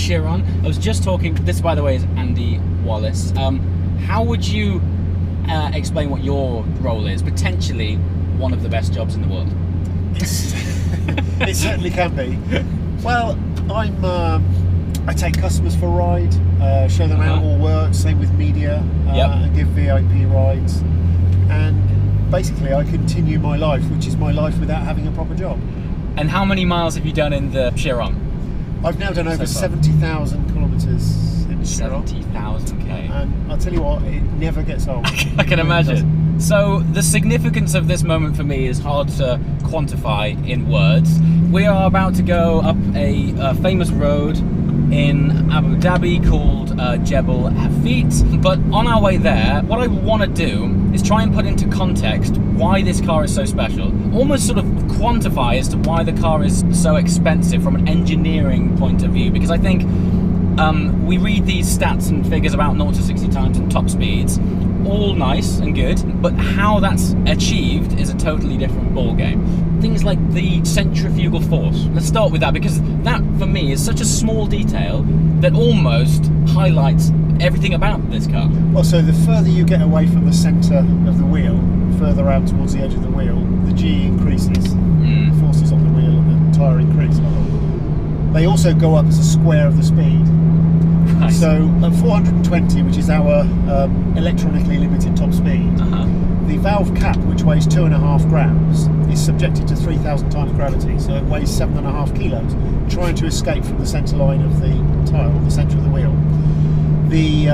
Chiron. I was just talking, this by the way is Andy Wallace. How would you explain what your role is? Potentially one of the best jobs in the world. It certainly can be. Well, I take customers for a ride, show them how it all works, same with media, and give VIP rides. And basically I continue my life, which is my life without having a proper job. And how many miles have you done in the Chiron? I've now done over 70,000 kilometres in the Chiron. 70,000 k. And I'll tell you what, it never gets old. I can imagine. So the significance of this moment for me is hard to quantify in words. We are about to go up a famous road in Abu Dhabi called Jebel Hafit, but on our way there, what I want to do is try and put into context why this car is so special, almost sort of quantify as to why the car is so expensive from an engineering point of view, because I think we read these stats and figures about 0 to 60 times and top speeds, all nice and good, but how that's achieved is a totally different ball game. Things like the centrifugal force. Let's start with that, because that for me is such a small detail that almost highlights everything about this car. Well, so the further you get away from the centre of the wheel, further out towards the edge of the wheel, the G increases, the forces on the wheel and the tyre increase. They also go up as a square of the speed. Right. So at 420, which is our electronically limited top speed, the valve cap, which weighs 2.5 grams, is subjected to 3,000 times gravity, so it weighs 7.5 kilos, trying to escape from the centre line of the tyre, or the centre of the wheel. The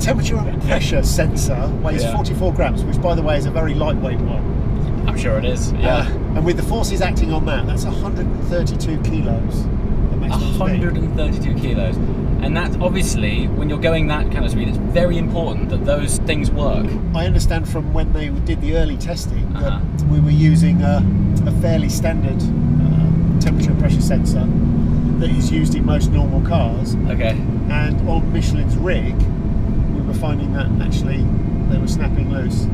temperature and pressure sensor weighs 44 grams, which by the way is a very lightweight one. I'm sure it is, yeah. And with the forces acting on that, that's 132 kilos. 132 kilos. And that obviously, when you're going that kind of speed, it's very important that those things work. I understand from when they did the early testing that we were using a fairly standard temperature and pressure sensor that is used in most normal cars. Okay. And on Michelin's rig, we were finding that actually they were snapping loose.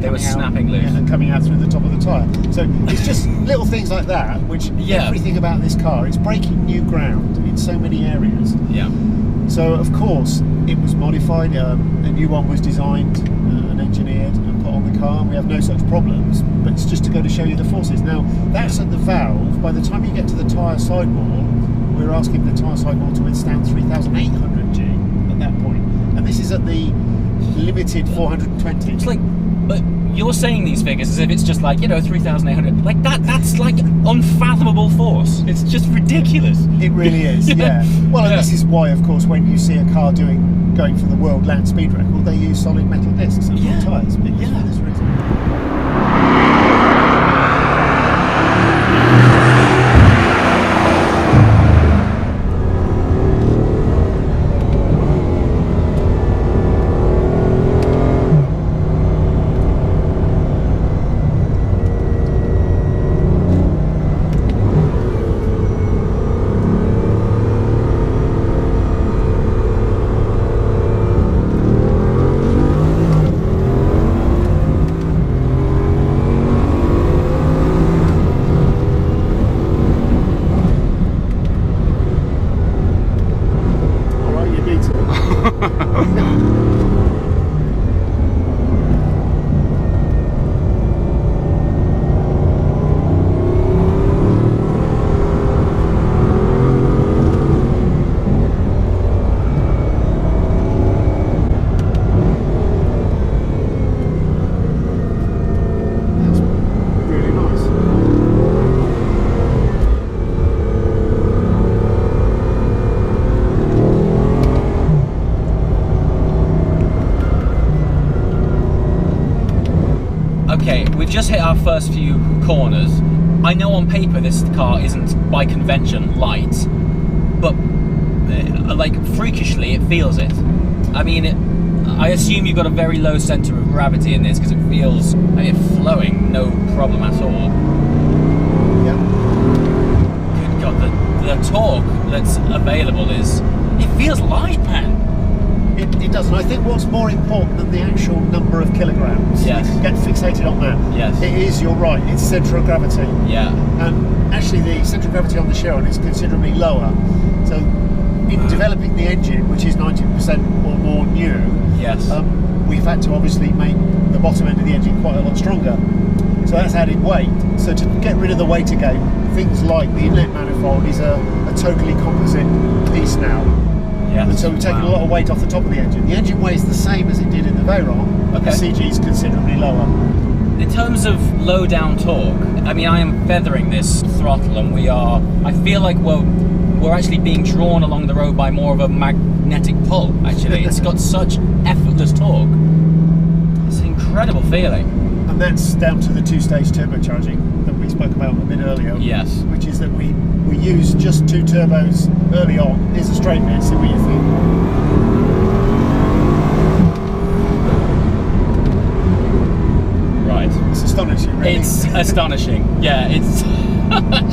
They were snapping loose. And coming out through the top of the tyre. So it's just little things like that, which everything about this car, it's breaking new ground in so many areas. Yeah. So of course, it was modified, a new one was designed and engineered and put on the car, and we have no such problems, but it's just to go to show you the forces. Now, that's at the valve. By the time you get to the tyre sidewall, we're asking the tyre sidewall to withstand 3,800 G at that point. And this is at the limited 420. It's like, but you're saying these figures as if it's just like, 3,800. Like that's like unfathomable force. It's just ridiculous. It really is, yeah. Well, and this is why, of course, when you see a car going for the world land speed record, they use solid metal discs and not tyres, because for this reason. We've just hit our first few corners. I know on paper this car isn't, by convention, light, but like freakishly it feels it. I mean, I assume you've got a very low centre of gravity in this because it feels flowing, no problem at all. Yeah. Good God, the torque that's available it feels light, man. It does, and I think what's more important than the actual number of kilograms, Yes. you can get fixated on that. Yes. It is, you're right, it's centre of gravity. Yeah. And actually the centre of gravity on the Chiron is considerably lower. So in developing the engine, which is 90% or more new, Yes. we've had to obviously make the bottom end of the engine quite a lot stronger. So that's added weight. So to get rid of the weight again, things like the inlet manifold is a totally composite piece now. Yes. And so we've taken a lot of weight off the top of the engine. The engine weighs the same as it did in the Veyron, but the CG is considerably lower. In terms of low down torque, I mean, I am feathering this throttle, and I feel like we're actually being drawn along the road by more of a magnetic pull, actually. It's got such effortless torque. It's an incredible feeling. And that's down to the two-stage turbocharging that we spoke about a bit earlier. Yes. Which is that we use just 2 turbos early on. Here's a straight bit, see what you think. Right. It's astonishing, really. It's astonishing. Yeah, it's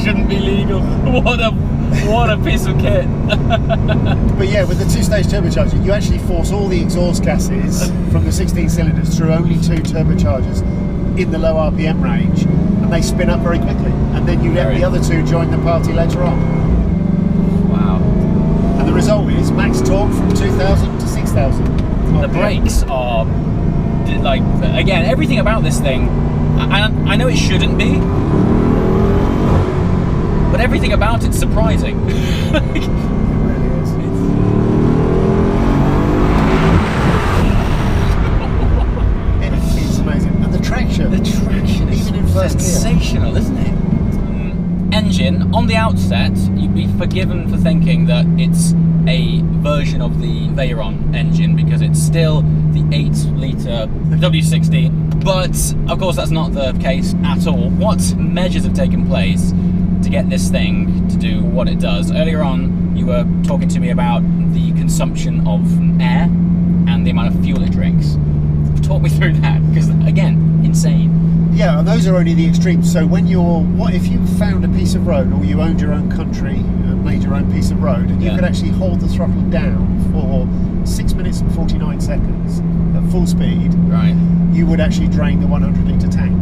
shouldn't be legal. What a piece of kit. But yeah, with the two-stage turbocharging, you actually force all the exhaust gases from the 16 cylinders through only 2 turbochargers in the low RPM range, and they spin up very quickly. And then you let the other 2 join the party later on. Wow. And the result is max torque from 2,000 to 6,000. The brakes are like, again, everything about this thing. I know it shouldn't be, but everything about it's surprising. It really is. It's amazing. And the traction is even in first gear. sensational, isn't it? Engine, on the outset, you'd be forgiven for thinking that it's a version of the Veyron engine because it's still the 8-litre W60, but of course that's not the case at all. What measures have taken place to get this thing to do what it does? Earlier on, you were talking to me about the consumption of air and the amount of fuel it drinks. Talk me through that, because again, insane. Yeah, and those are only the extremes. So what if you found a piece of road, or you owned your own country and made your own piece of road, and you could actually hold the throttle down for 6 minutes and 49 seconds at full speed, right, you would actually drain the 100-litre tank.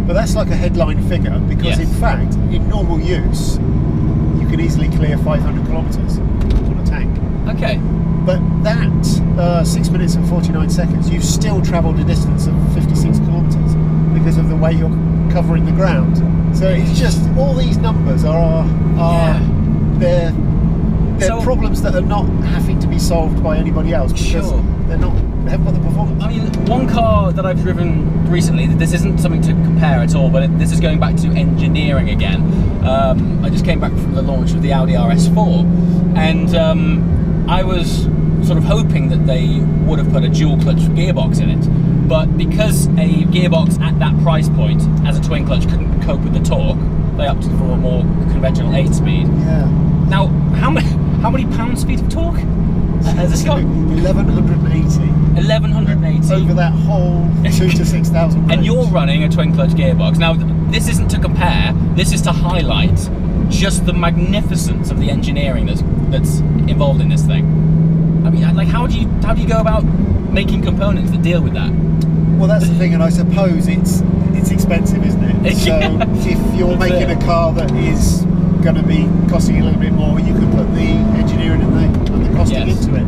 But that's like a headline figure, because in fact, in normal use, you can easily clear 500 kilometres on a tank. Okay. But that 6 minutes and 49 seconds, you've still travelled a distance of 56 kilometres because of the way you're covering the ground. So it's just, all these numbers are they're problems that are not having to be solved by anybody else, because they haven't got the performance. I mean, one car that I've driven recently, this isn't something to compare at all, but this is going back to engineering again. I just came back from the launch of the Audi RS4, and I was sort of hoping that they would have put a dual clutch gearbox in it, but because a gearbox at that price point as a twin clutch couldn't cope with the torque, they opted for a more conventional 8-speed. Yeah. Now, how many pound-feet of torque has this got? 1180. 1180 over that whole 2,000 to 6,000 range. And you're running a twin clutch gearbox. Now, this isn't to compare. This is to highlight just the magnificence of the engineering that's involved in this thing. I mean, like, how do you go about making components that deal with that? Well, that's the thing, and I suppose it's expensive, isn't it? So if you're making a car that is going to be costing you a little bit more, you can put the engineering and the costing into it.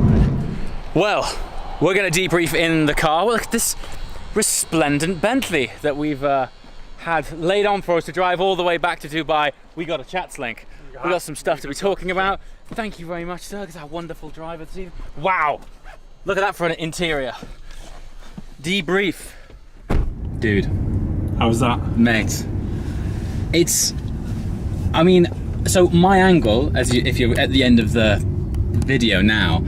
Well, we're going to debrief in the car. Well, look at this resplendent Bentley that we've had laid on for us to drive all the way back to Dubai. We got a chats link. We got some stuff to be talking about. Thank you very much, sir. It's our wonderful driver this evening. Wow, look at that for an interior. Debrief, dude. How was that, mate? I mean, so my angle, if you're at the end of the video now,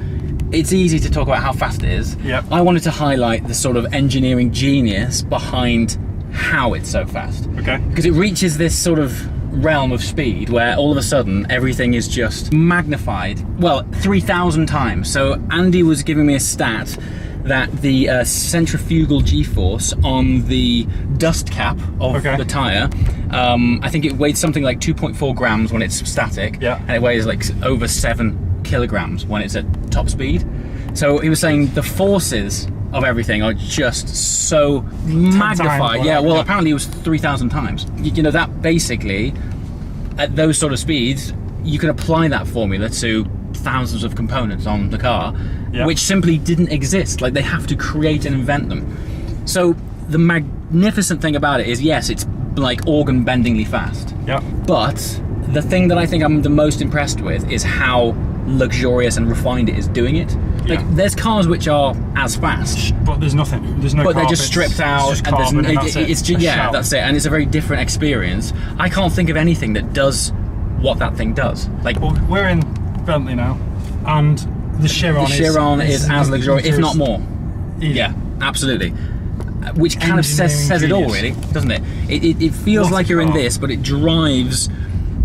it's easy to talk about how fast it is. Yep. I wanted to highlight the sort of engineering genius behind how it's so fast. Okay. Because it reaches this sort of realm of speed where all of a sudden everything is just magnified, well, 3,000 times. So Andy was giving me a stat that the centrifugal g-force on the dust cap of the tyre, I think it weighs something like 2.4 grams when it's static, and it weighs like over 7 kilograms when it's at top speed. So he was saying the forces of everything are just so magnified. Yeah, well, apparently it was 3,000 times. You know, that basically, at those sort of speeds, you can apply that formula to thousands of components on the car, which simply didn't exist. Like, they have to create and invent them. So the magnificent thing about it is, yes, it's like organ-bendingly fast. Yeah. But the thing that I think I'm the most impressed with is how luxurious and refined it is doing it. Like, there's cars which are as fast, but there's nothing. There's no. But carpets, they're just stripped out. It's just carbon, and that's it. It's just, that's it. And it's a very different experience. I can't think of anything that does what that thing does. Like, well, we're in Bentley now, and the Chiron is as luxurious, if not more. Yeah, absolutely. Which kind of says it all, really, doesn't it? It feels like you're in this, but it drives.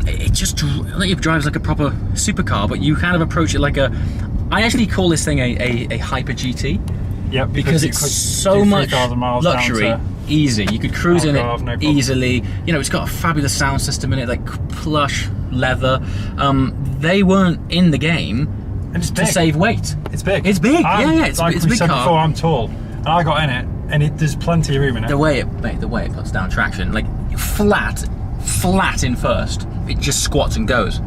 It just like it drives like a proper supercar, but you kind of approach it like a. I actually call this thing a Hyper GT. Yeah, because it's so much luxury, easy. You could cruise in it easily. You know, it's got a fabulous sound system in it, like plush leather. They weren't in the game to save weight. It's big. It's big. It's like it's a big said car. Before, I'm tall, and I got in it, and there's plenty of room in it. The way it puts down traction, like flat in first, it just squats and goes.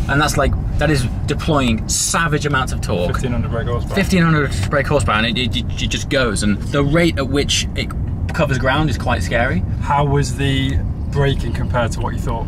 And that is deploying savage amounts of torque. 1500 brake horsepower. 1500 brake horsepower, and it just goes. And the rate at which it covers ground is quite scary. How was the braking compared to what you thought?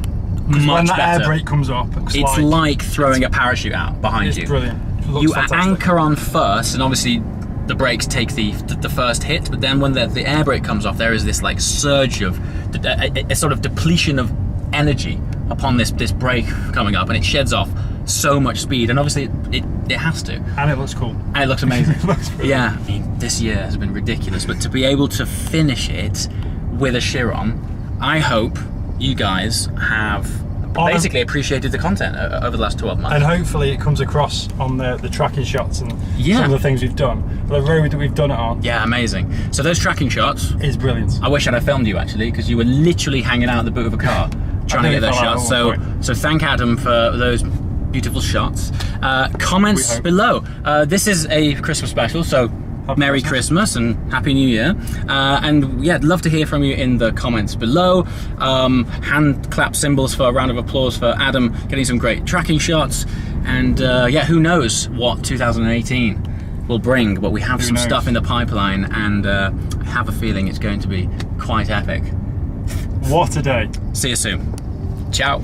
Much when that better. air brake comes up, it's like throwing a parachute out behind you. It's brilliant. It looks you fantastic. anchor on first, and obviously the brakes take the first hit. But then when the air brake comes off, there is this like surge of a sort of depletion of energy upon this brake coming up, and it sheds off so much speed, and obviously it has to. And it looks cool. And it looks amazing. It looks brilliant. Yeah, I mean, this year has been ridiculous, but to be able to finish it with a Chiron, I hope you guys have basically appreciated the content over the last 12 months. And hopefully it comes across on the tracking shots and some of the things we've done. The road that we've done it on. Yeah, amazing. So those tracking shots is brilliant. I wish I'd have filmed you actually, because you were literally hanging out the boot of a car trying to get those shots. So thank Adam for those beautiful shots. Comments below. This is a Christmas special, so Merry Christmas and Happy New Year. And yeah, I'd love to hear from you in the comments below. Hand clap symbols for a round of applause for Adam getting some great tracking shots. And yeah, who knows what 2018 will bring, but we have some stuff in the pipeline, and I have a feeling it's going to be quite epic. What a day. See you soon. Ciao.